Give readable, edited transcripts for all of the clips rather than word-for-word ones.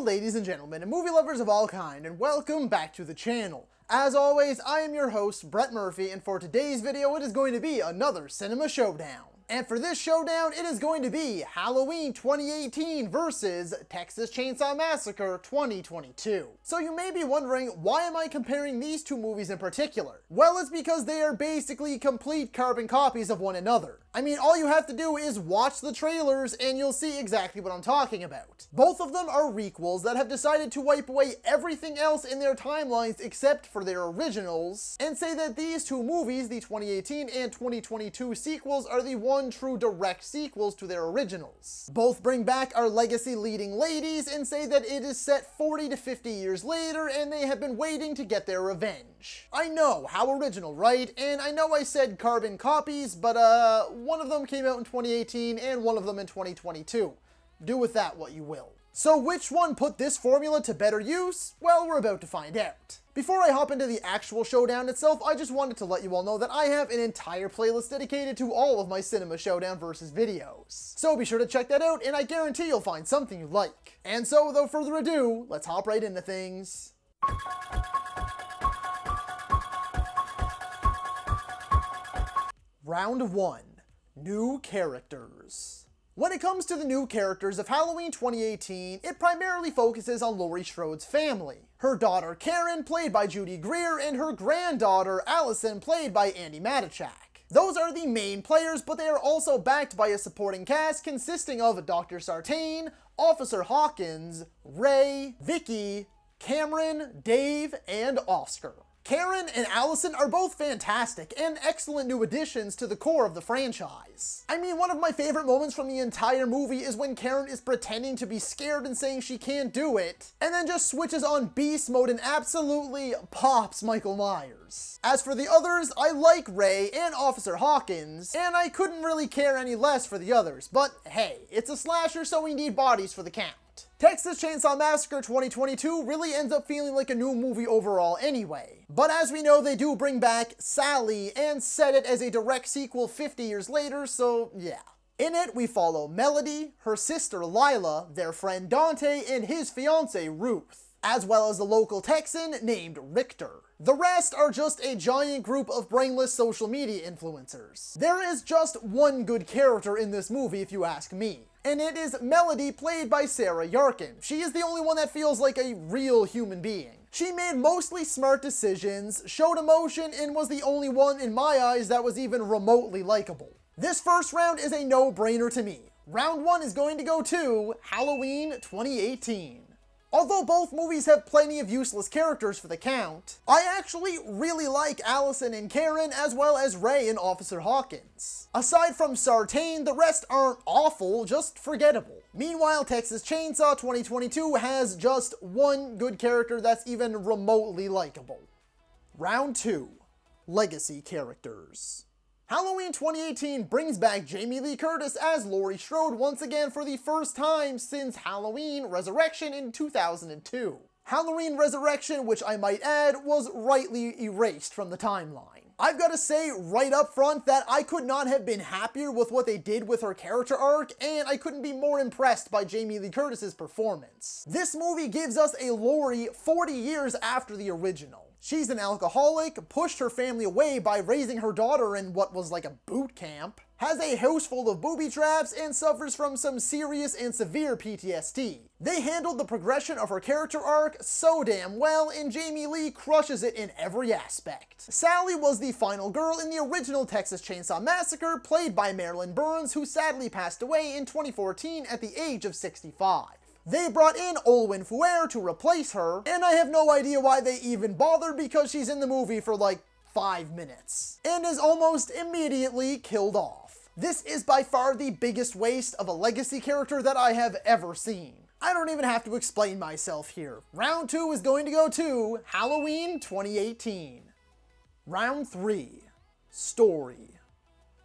ladies and gentlemen, and movie lovers of all kind, and welcome back to the channel. As always, I am your host, Brett Murphy, and for today's video, it is going to be another Cinema Showdown. And for this showdown, it is going to be Halloween 2018 versus Texas Chainsaw Massacre 2022. So you may be wondering, why am I comparing these two movies in particular? Well, it's because they are basically complete carbon copies of one another. I mean, all you have to do is watch the trailers and you'll see exactly what I'm talking about. Both of them are requels that have decided to wipe away everything else in their timelines except for their originals, and say that these two movies, the 2018 and 2022 sequels, are the one true direct sequels to their originals. Both bring back our legacy leading ladies and say that it is set 40 to 50 years later and they have been waiting to get their revenge. I know, how original, right? And I know I said carbon copies, but one of them came out in 2018 and one of them in 2022. Do with that what you will. So which one put this formula to better use? Well, we're about to find out. Before I hop into the actual showdown itself, I just wanted to let you all know that I have an entire playlist dedicated to all of my Cinema Showdown versus videos. So be sure to check that out, and I guarantee you'll find something you like. And so, without further ado, let's hop right into things. Round 1. New characters. When it comes to the new characters of Halloween 2018, it primarily focuses on Laurie Strode's family. Her daughter Karen, played by Judy Greer, and her granddaughter Allison, played by Andi Matichak. Those are the main players, but they are also backed by a supporting cast consisting of Dr. Sartain, Officer Hawkins, Ray, Vicky, Cameron, Dave, and Oscar. Karen and Allison are both fantastic and excellent new additions to the core of the franchise. I mean, one of my favorite moments from the entire movie is when Karen is pretending to be scared and saying she can't do it, and then just switches on beast mode and absolutely pops Michael Myers. As for the others, I like Ray and Officer Hawkins, and I couldn't really care any less for the others, but hey, it's a slasher, so we need bodies for the count. Texas Chainsaw Massacre 2022 really ends up feeling like a new movie overall anyway. But as we know, they do bring back Sally and set it as a direct sequel 50 years later, so yeah. In it, we follow Melody, her sister Lila, their friend Dante, and his fiancée Ruth, as well as a local Texan named Richter. The rest are just a giant group of brainless social media influencers. There is just one good character in this movie if you ask me, and it is Melody, played by Sarah Yarkin. She is the only one that feels like a real human being. She made mostly smart decisions, showed emotion, and was the only one in my eyes that was even remotely likable. This first round is a no-brainer to me. Round 1 is going to go to Halloween 2018. Although both movies have plenty of useless characters for the count, I actually really like Allison and Karen, as well as Ray and Officer Hawkins. Aside from Sartain, the rest aren't awful, just forgettable. Meanwhile, Texas Chainsaw 2022 has just one good character that's even remotely likable. Round 2. Legacy characters. Halloween 2018 brings back Jamie Lee Curtis as Laurie Strode once again for the first time since Halloween Resurrection in 2002. Halloween Resurrection, which I might add, was rightly erased from the timeline. I've got to say right up front that I could not have been happier with what they did with her character arc, and I couldn't be more impressed by Jamie Lee Curtis's performance. This movie gives us a Laurie 40 years after the original. She's an alcoholic, pushed her family away by raising her daughter in what was like a boot camp, has a house full of booby traps, and suffers from some serious and severe PTSD. They handled the progression of her character arc so damn well, and Jamie Lee crushes it in every aspect. Sally was the final girl in the original Texas Chainsaw Massacre, played by Marilyn Burns, who sadly passed away in 2014 at the age of 65. They brought in Olwen Fouere to replace her, and I have no idea why they even bothered because she's in the movie for like 5 minutes, and is almost immediately killed off. This is by far the biggest waste of a legacy character that I have ever seen. I don't even have to explain myself here. Round 2 is going to go to Halloween 2018. Round 3. Story.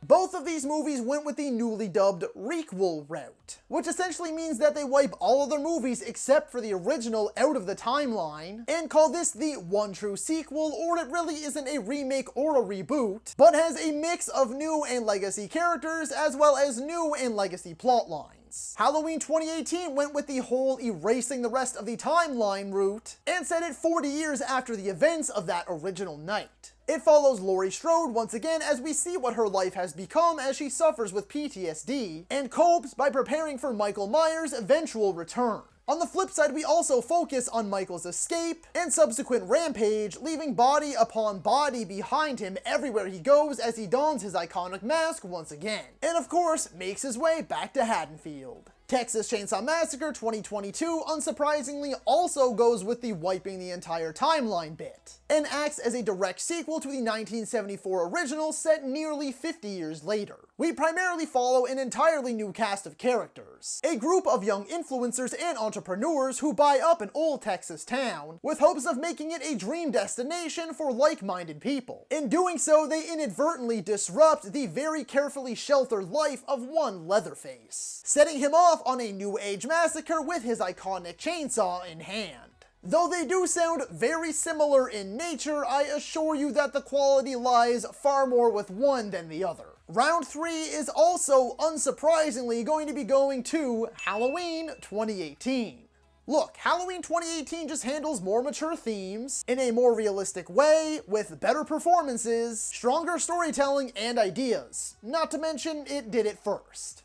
Both of these movies went with the newly dubbed requel route, which essentially means that they wipe all other movies except for the original out of the timeline, and call this the one true sequel, or it really isn't a remake or a reboot, but has a mix of new and legacy characters as well as new and legacy plotlines. villains. Halloween 2018 went with the whole erasing the rest of the timeline route, and set it 40 years after the events of that original night. It follows Laurie Strode once again as we see what her life has become as she suffers with PTSD, and copes by preparing for Michael Myers' eventual return. On the flip side, we also focus on Michael's escape and subsequent rampage, leaving body upon body behind him everywhere he goes as he dons his iconic mask once again. And of course, makes his way back to Haddonfield. Texas Chainsaw Massacre 2022, unsurprisingly, also goes with the wiping the entire timeline bit, and acts as a direct sequel to the 1974 original set nearly 50 years later. We primarily follow an entirely new cast of characters, a group of young influencers and entrepreneurs who buy up an old Texas town with hopes of making it a dream destination for like-minded people. In doing so, they inadvertently disrupt the very carefully sheltered life of one Leatherface, setting him off on a new age massacre with his iconic chainsaw in hand. Though they do sound very similar in nature, I assure you that the quality lies far more with one than the other. Round 3 is also, unsurprisingly, going to be going to Halloween 2018. Look, Halloween 2018 just handles more mature themes in a more realistic way, with better performances, stronger storytelling, and ideas. Not to mention, it did it first.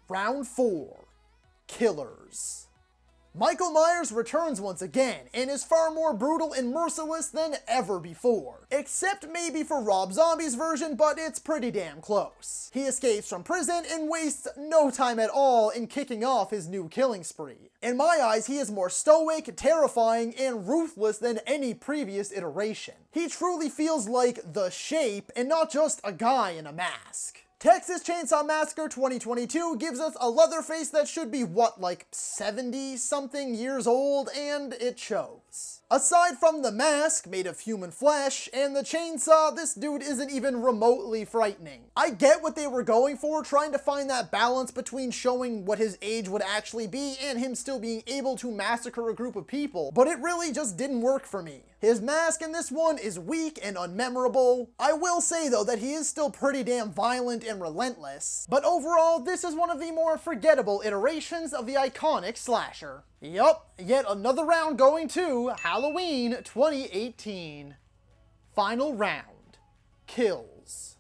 Round 4. Killers. Michael Myers returns once again, and is far more brutal and merciless than ever before. Except maybe for Rob Zombie's version, but it's pretty damn close. He escapes from prison and wastes no time at all in kicking off his new killing spree. In my eyes, he is more stoic, terrifying, and ruthless than any previous iteration. He truly feels like the Shape, and not just a guy in a mask. Texas Chainsaw Massacre 2022 gives us a Leatherface that should be, what, like 70-something years old, and it shows. Aside from the mask, made of human flesh, and the chainsaw, this dude isn't even remotely frightening. I get what they were going for, trying to find that balance between showing what his age would actually be and him still being able to massacre a group of people, but it really just didn't work for me. His mask in this one is weak and unmemorable. I will say though that he is still pretty damn violent and relentless, but overall this is one of the more forgettable iterations of the iconic slasher. Yup, yet another round going to Halloween 2018. Final round. Kills.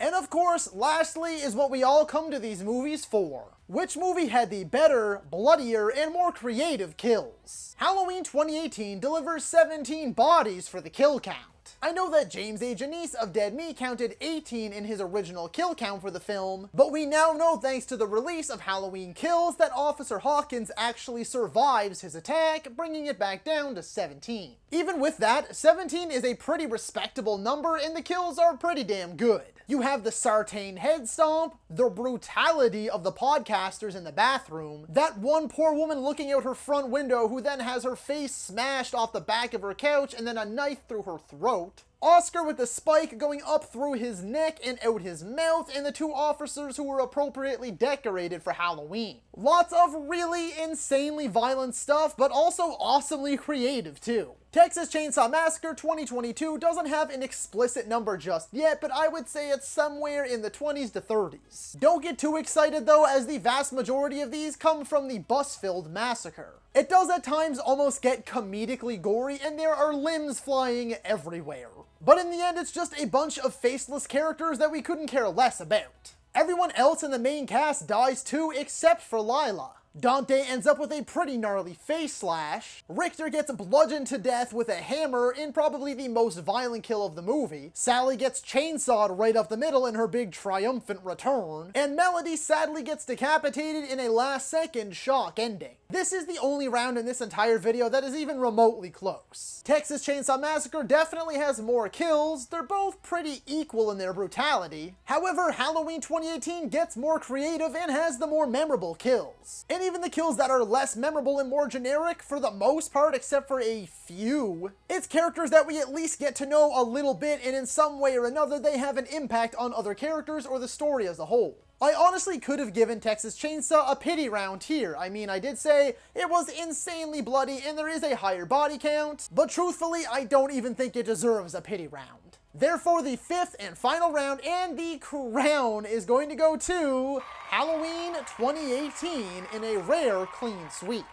And of course, lastly is what we all come to these movies for. Which movie had the better, bloodier, and more creative kills? Halloween 2018 delivers 17 bodies for the kill count. I know that James A. Janice of Dead Meat counted 18 in his original kill count for the film, but we now know thanks to the release of Halloween Kills that Officer Hawkins actually survives his attack, bringing it back down to 17. Even with that, 17 is a pretty respectable number and the kills are pretty damn good. You have the Sartain head stomp, the brutality of the podcasters in the bathroom, that one poor woman looking out her front window who then has her face smashed off the back of her couch and then a knife through her throat, Oscar with the spike going up through his neck and out his mouth, and the two officers who were appropriately decorated for Halloween. Lots of really insanely violent stuff, but also awesomely creative too. Texas Chainsaw Massacre 2022 doesn't have an explicit number just yet, but I would say it's somewhere in the 20s to 30s. Don't get too excited though, as the vast majority of these come from the bus-filled massacre. It does at times almost get comedically gory, and there are limbs flying everywhere. But in the end, it's just a bunch of faceless characters that we couldn't care less about. Everyone else in the main cast dies too, except for Lila. Dante ends up with a pretty gnarly face slash. Richter gets bludgeoned to death with a hammer in probably the most violent kill of the movie. Sally gets chainsawed right up the middle in her big triumphant return. And Melody sadly gets decapitated in a last-second shock ending. This is the only round in this entire video that is even remotely close. Texas Chainsaw Massacre definitely has more kills. They're both pretty equal in their brutality. However, Halloween 2018 gets more creative and has the more memorable kills. And even the kills that are less memorable and more generic, for the most part, except for a few, it's characters that we at least get to know a little bit, and in some way or another they have an impact on other characters or the story as a whole. I honestly could have given Texas Chainsaw a pity round here. I mean, I did say it was insanely bloody and there is a higher body count, but truthfully, I don't even think it deserves a pity round. Therefore, the fifth and final round and the crown is going to go to Halloween 2018 in a rare clean sweep.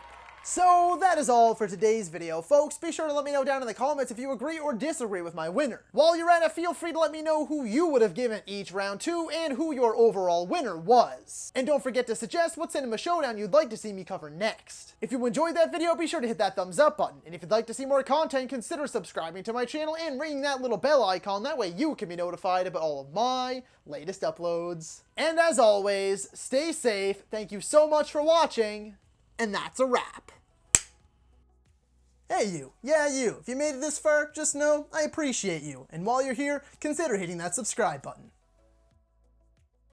So that is all for today's video, folks. Be sure to let me know down in the comments if you agree or disagree with my winner. While you're at it, feel free to let me know who you would have given each round to and who your overall winner was. And don't forget to suggest what Cinema Showdown you'd like to see me cover next. If you enjoyed that video, be sure to hit that thumbs up button. And if you'd like to see more content, consider subscribing to my channel and ringing that little bell icon. That way you can be notified about all of my latest uploads. And as always, stay safe. Thank you so much for watching. And that's a wrap. Hey you, yeah you, if you made it this far, just know I appreciate you, and while you're here, consider hitting that subscribe button.